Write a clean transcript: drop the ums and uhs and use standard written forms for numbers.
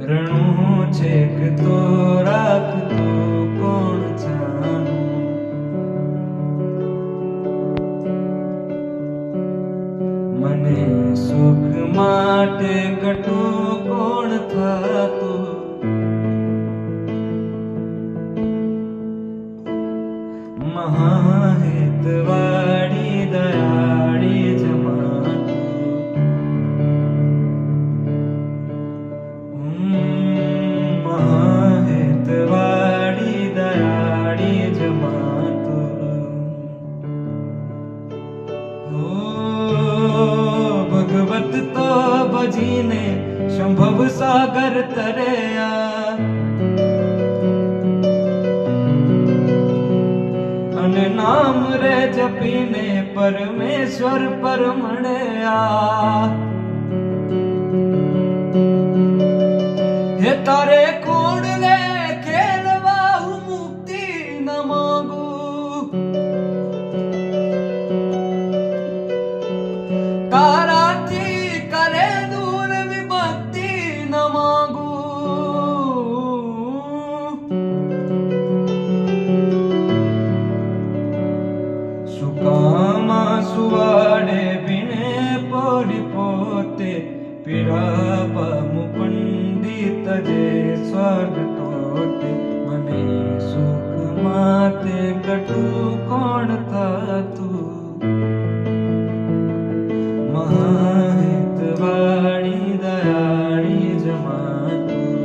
રણું છેક તો રાખતો કોણ જાણું. મને સુખ માટે કટું કોણ થાતું. મહાહિતવાળી દયાળી જમાતું. મહાહિતવાળી દયાળી જમાતું. ભગવત તો ભજીને સંભવ સાગર તર્યા. અને નામ રે જપીને પરમેશ્વર પર મળ્યા. હે તારે કોણ લે ખેલવા હું મુક્તિ ન માંગુ. તારાથી કરે દૂર વિભક્તિ ન માંગુ. સુકામાં સુવાડે પીને પડી પોતે પીડા પામુ પંડિત જે સ્વર્ગ ટોટે. મને સુખ માતે કટું કોણ થાતું. મહાહિતવાળી દયાળી જમાતું.